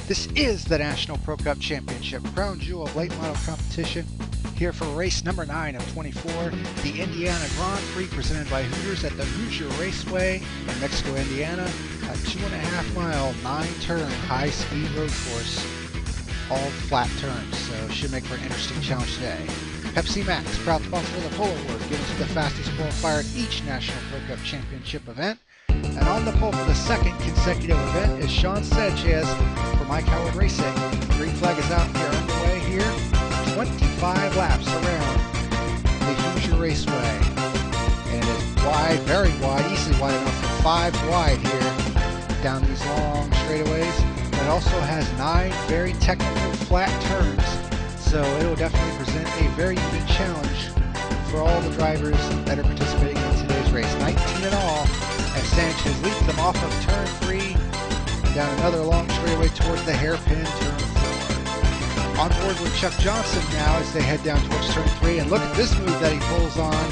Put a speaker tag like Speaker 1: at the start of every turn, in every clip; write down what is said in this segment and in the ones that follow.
Speaker 1: This is the National Pro Cup Championship, crown jewel of late model competition. Here for race number 9 of 24, the Indiana Grand Prix presented by Hoosiers at the Hoosier Raceway in Mexico, Indiana. A 2.5 mile, 9-turn high-speed road course, all flat turns, so should make for an interesting challenge today. Pepsi Max, proud sponsor of the Pole Award, given to the fastest qualifier at each National Pro Cup Championship event. And on the pole for the second consecutive event is Sean Sanchez for My Coward Racing. Green flag is out here underway here. 25 laps around the Hoosier Raceway. And it is wide, very wide, easily wide enough for 5 wide here down these long straightaways. But it also has 9 very technical flat turns. So it will definitely present a very unique challenge for all the drivers that are participating in today's race. 19 in all, as Sanchez leads them off of turn 3 and down another long straightaway towards the hairpin turn 4. On board with Chuck Johnson now as they head down towards turn 3, and look at this move that he pulls on.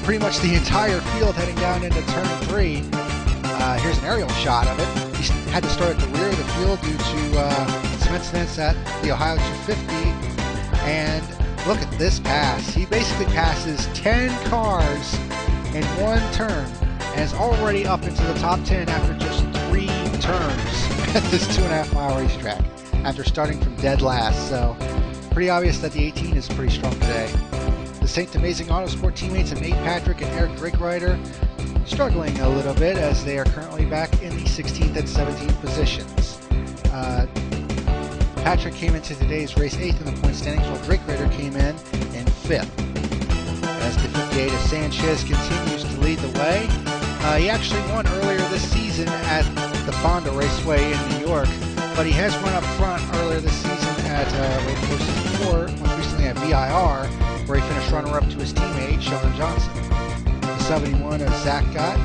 Speaker 1: Pretty much the entire field heading down into turn 3. Here's an aerial shot of it. He had to start at the rear of the field due to some incidents at the Ohio 250, and look at this pass. He basically passes 10 cars in one turn and is already up into the top 10 after just 3 turns at this 2.5 mile racetrack after starting from dead last. So pretty obvious that the 18 is pretty strong today. The St. Amazing Autosport teammates of Nate Patrick and Eric Drinkrider struggling a little bit as they are currently back in the 16th and 17th positions. Patrick came into today's race 8th in the point standings, while Drinkrider came in 5th. As the 58 of Sanchez continues to lead the way. He actually won earlier this season at the Fonda Raceway in New York, but he has run up front earlier this season at race courses before, most recently at VIR, where he finished runner-up to his teammate, Sean Johnson. The 71 of Zach Gott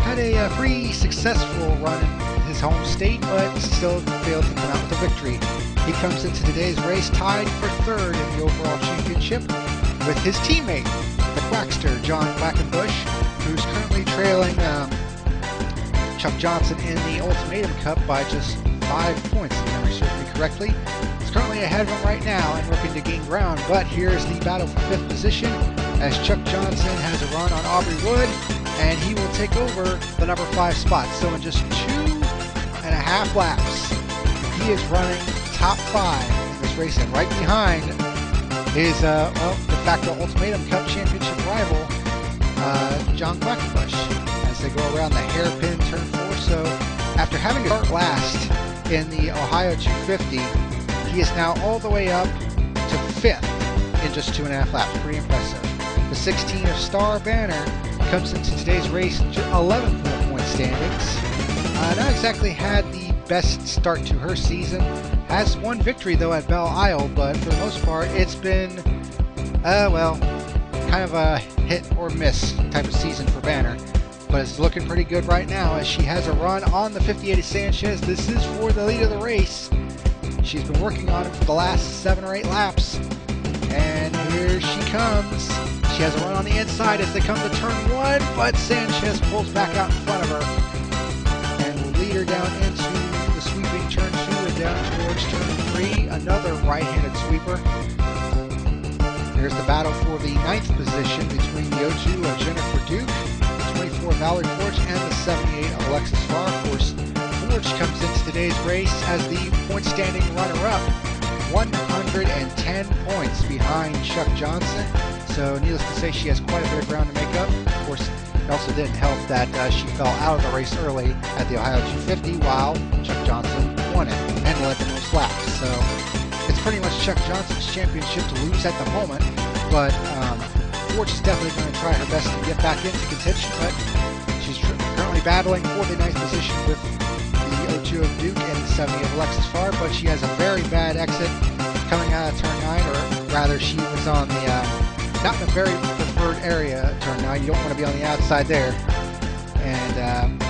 Speaker 1: had a pretty successful run in his home state, but still failed to come out with a victory. He comes into today's race tied for 3rd in the overall championship with his teammate, the Quackster, John Quackenbush, who's currently trailing Chuck Johnson in the Ultimatum Cup by just 5 points, if memory serves me correctly. He's currently ahead of him right now and looking to gain ground, but here's the battle for 5th position as Chuck Johnson has a run on Aubrey Wood, and he will take over the number 5 spot. So in just 2.5 laps, he is running top 5 in this race, and right behind is de facto Ultimatum Cup Championship rival, John Quackenbush, as they go around the hairpin turn 4. So after having to start last in the Ohio 250, he is now all the way up to 5th in just 2.5 laps. Pretty impressive. The 16 of Star Banner comes into today's race 11th in the point standings. Not exactly had the best start to her season. Has one victory though at Belle Isle, but for the most part it's been, kind of a hit or miss type of season for Banner. But it's looking pretty good right now as she has a run on the 58 of Sanchez. This is for the lead of the race. She's been working on it for the last 7 or 8 laps. And here she comes. She has a run on the inside as they come to turn 1, but Sanchez pulls back out in front of her and will lead her down into the sweeping turn 2 and down towards turn 3. Another right-handed sweeper. Here's the battle for the 9th position between the 02 of Jennifer Duke, the 24 Valerie Forge, and the 78 of Alexis Farr. Of course, Forge comes into today's race as the point-standing runner-up, 110 points behind Chuck Johnson. So needless to say, she has quite a bit of ground to make up. Of course, it also didn't help that she fell out of the race early at the Ohio 250 while Chuck Johnson won it and led the most laps. So it's pretty much Chuck Johnson's championship to lose at the moment, but Forge is definitely going to try her best to get back into contention, but she's currently battling for the 9th position with the 02 of Duke and the 70 of Alexis Farr, but she has a very bad exit coming out of turn 9, or rather she was on the, not in a very preferred area at turn 9. You don't want to be on the outside there. And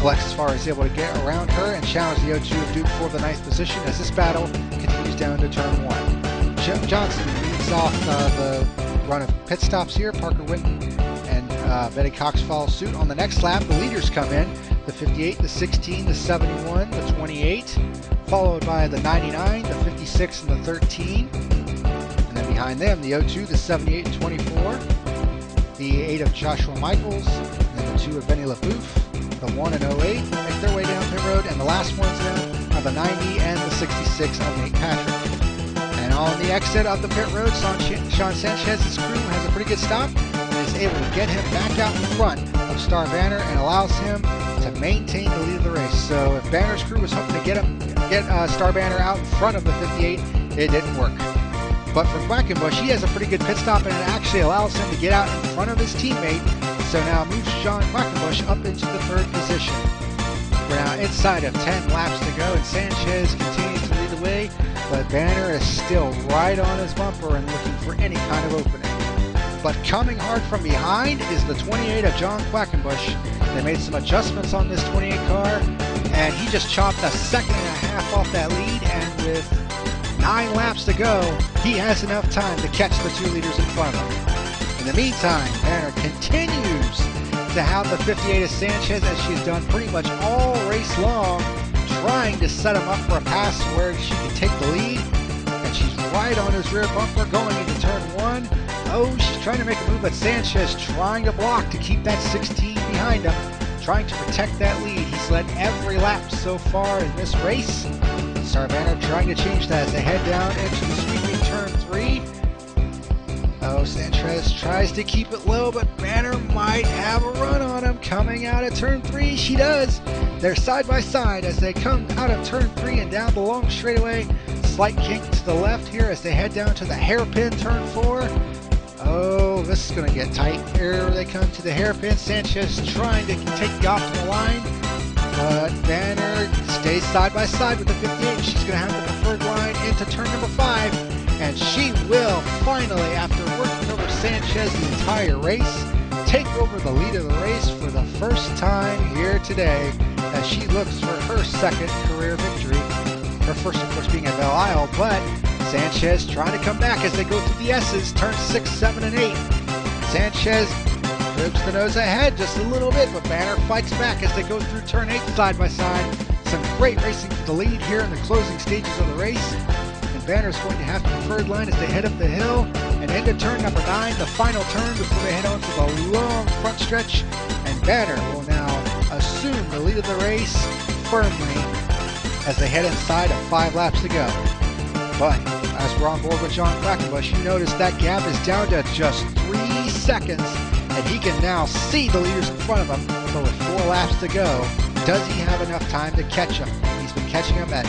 Speaker 1: Alexis Farr is able to get around her and challenge the 02 of Duke for the 9th position as this battle continues down to turn 1. Johnson leads off the run of pit stops here. Parker Winton and Betty Cox follows suit on the next lap. The leaders come in, the 58, the 16, the 71, the 28, followed by the 99, the 56, and the 13. And then behind them, the 02, the 78, and 24, the 8 of Joshua Michaels, and then the 2 of Benny LaBouffe, the 1 and 08 make their way down pit road, and the last ones in are the 90 and the 66 of Nate Patrick. And on the exit of the pit road, Sean Sanchez's crew has a pretty good stop and is able to get him back out in front of Star Banner and allows him to maintain the lead of the race. So if Banner's crew was hoping to get Star Banner out in front of the 58, it didn't work. But for Quackenbush, he has a pretty good pit stop, and it actually allows him to get out in front of his teammate. So now moves John Quackenbush up into the 3rd position. We're now inside of 10 laps to go, and Sanchez continues to lead the way, but Banner is still right on his bumper and looking for any kind of opening. But coming hard from behind is the 28 of John Quackenbush. They made some adjustments on this 28 car, and he just chopped a 1.5 seconds off that lead, and with 9 laps to go, he has enough time to catch the 2 leaders in front of him. In the meantime, Banner continues to have the 58 of Sanchez, as she's done pretty much all race long, trying to set him up for a pass where she can take the lead. And she's right on his rear bumper going into turn 1. Oh, she's trying to make a move, but Sanchez trying to block to keep that 16 behind him, trying to protect that lead. He's led every lap so far in this race. Star Banner trying to change that as they head down into the sweeping turn 3. Oh, Sanchez tries to keep it low, but Banner might have a run on him. Coming out of turn 3, she does. They're side by side as they come out of turn 3 and down the long straightaway. Slight kink to the left here as they head down to the hairpin turn 4. Oh, this is going to get tight. Here they come to the hairpin. Sanchez trying to take the optimal line, but Banner stays side by side with the 58. She's going to have the preferred line into turn number 5. And she will finally, after working over Sanchez the entire race, take over the lead of the race for the first time here today, as she looks for her 2nd career victory. Her first, of course, being at Belle Isle, but Sanchez trying to come back as they go through the S's, turns 6, 7, and 8. Sanchez dribs the nose ahead just a little bit, but Banner fights back as they go through turn 8 side by side. Some great racing for the lead here in the closing stages of the race. Banner's going to have the preferred line as they head up the hill and into turn number 9, the final turn before they head on to the long front stretch. And Banner will now assume the lead of the race firmly as they head inside of 5 laps to go. But as we're on board with John Quackenbush, you notice that gap is down to just 3 seconds, and he can now see the leaders in front of him. But with 4 laps to go, does he have enough time to catch them? He's been catching them at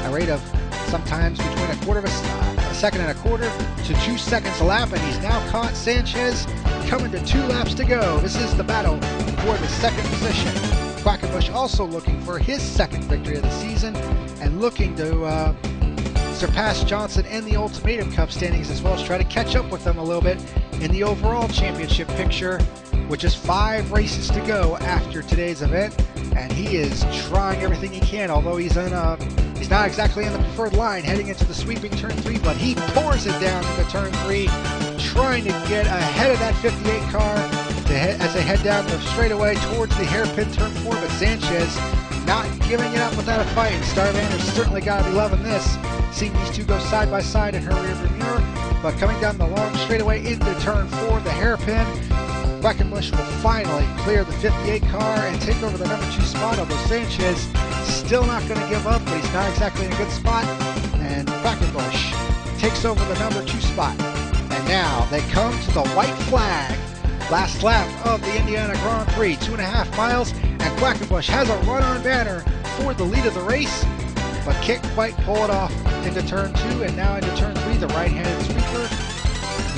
Speaker 1: a rate of sometimes between 1/4 second and 1/4 to 2 seconds a lap, and he's now caught Sanchez coming to 2 laps to go. This is the battle for the 2nd position. Quackenbush also looking for his 2nd victory of the season and looking to surpass Johnson in the Ultimatum Cup standings, as well as try to catch up with them a little bit in the overall championship picture, which is 5 races to go after today's event. And he is trying everything he can, although he's not exactly in the preferred line heading into the sweeping turn 3, but he pours it down into turn 3, trying to get ahead of that 58 car as they head down the straightaway towards the hairpin turn 4, but Sanchez not giving it up without a fight. And Star Banner's certainly got to be loving this, seeing these two go side by side in her rearview mirror. But coming down the long straightaway into turn 4, the hairpin, Quackenbush will finally clear the 58 car and take over the number 2 spot, although Sanchez still not going to give up, but he's not exactly in a good spot. And Quackenbush takes over the number 2 spot. And now they come to the white flag. Last lap of the Indiana Grand Prix, 2.5 miles, and Quackenbush has a run on Banner for the lead of the race, but can't quite pull it off into turn 2, and now into turn 3, the right-handed sweeper.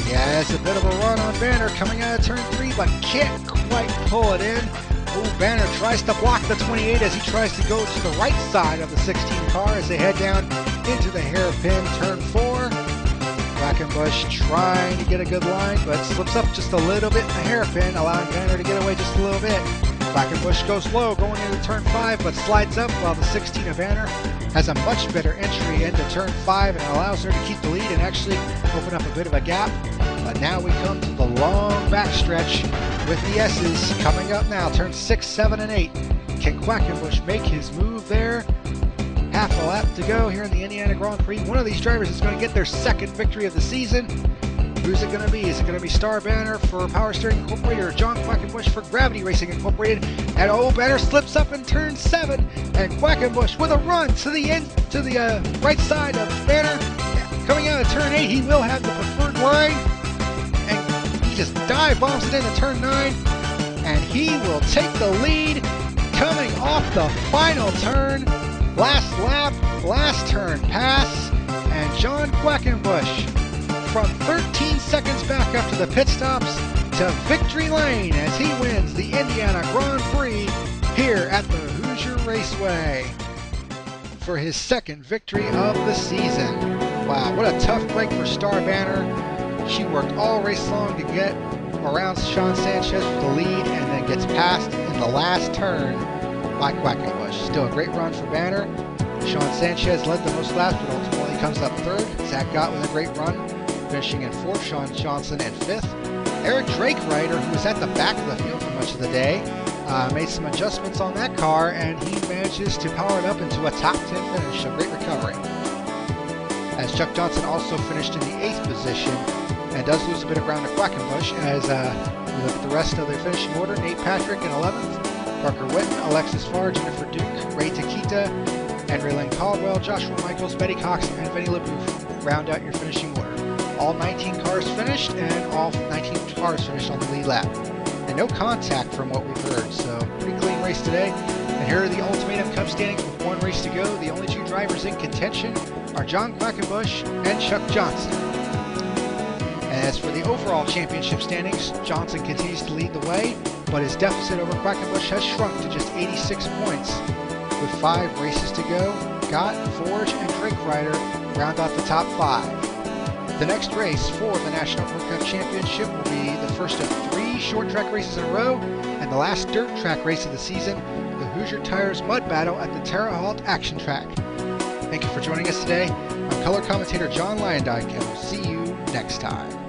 Speaker 1: He has a bit of a run on Banner coming out of turn 3, but can't quite pull it in. Oh, Banner tries to block the 28 as he tries to go to the right side of the 16 car as they head down into the hairpin turn 4. Quackenbush trying to get a good line, but slips up just a little bit in the hairpin, allowing Banner to get away just a little bit. Quackenbush goes low going into turn 5, but slides up while the 16 of Banner has a much better entry into turn 5 and allows her to keep the lead and actually open up a bit of a gap. But now we come to the long backstretch with the S's coming up now, turns 6, 7, and 8. Can Quackenbush make his move there? Half a lap to go here in the Indiana Grand Prix. One of these drivers is going to get their second victory of the season. Who's it going to be? Is it going to be Star Banner for Power Steering Incorporated or John Quackenbush for Gravity Racing Incorporated? And Banner slips up in turn 7, and Quackenbush with a run to the end, to the right side of Banner. Coming out of turn 8, he will have the preferred line, and he just dive bombs it into turn 9, and he will take the lead coming off the final turn. Last lap, last turn pass, and John Quackenbush from 13 seconds back after the pit stops to victory lane as he wins the Indiana Grand Prix here at the Hoosier Raceway for his second victory of the season. Wow, what a tough break for Star Banner. She worked all race long to get around Sean Sanchez with the lead and then gets passed in the last turn by Quackenbush. Still a great run for Banner. Sean Sanchez led the most laps, but ultimately comes up 3rd. Zach Gott with a great run, finishing in 4th. Sean Johnson in 5th. Eric Drakerider, who was at the back of the field for much of the day, made some adjustments on that car, and he manages to power it up into a top 10 finish. A great recovery. As Chuck Johnson also finished in the 8th position, and does lose a bit of ground to Quackenbush, as we look at the rest of the finishing order. Nate Patrick in 11th. Parker Witten, Alexis Farr, Jennifer Duke, Ray Takita, Henry Lynn Caldwell, Joshua Michaels, Betty Cox, and Vinny LeBouf round out your finishing order. All 19 cars finished, and all 19 cars finished on the lead lap. And no contact from what we've heard, so pretty clean race today. And here are the Ultimatum Cup standings with 1 race to go. The only 2 drivers in contention are John Quackenbush and Chuck Johnson. And as for the overall championship standings, Johnson continues to lead the way, but his deficit over Quackenbush has shrunk to just 86 points. With 5 races to go, Gott, Forge, and Drakerider round out the top 5. The next race for the National Pro Cup Championship will be the first of 3 short track races in a row, and the last dirt track race of the season, the Hoosier Tires Mud Battle at the Terre Haute Action Track. Thank you for joining us today. I'm color commentator John Lyondike, and we'll see you next time.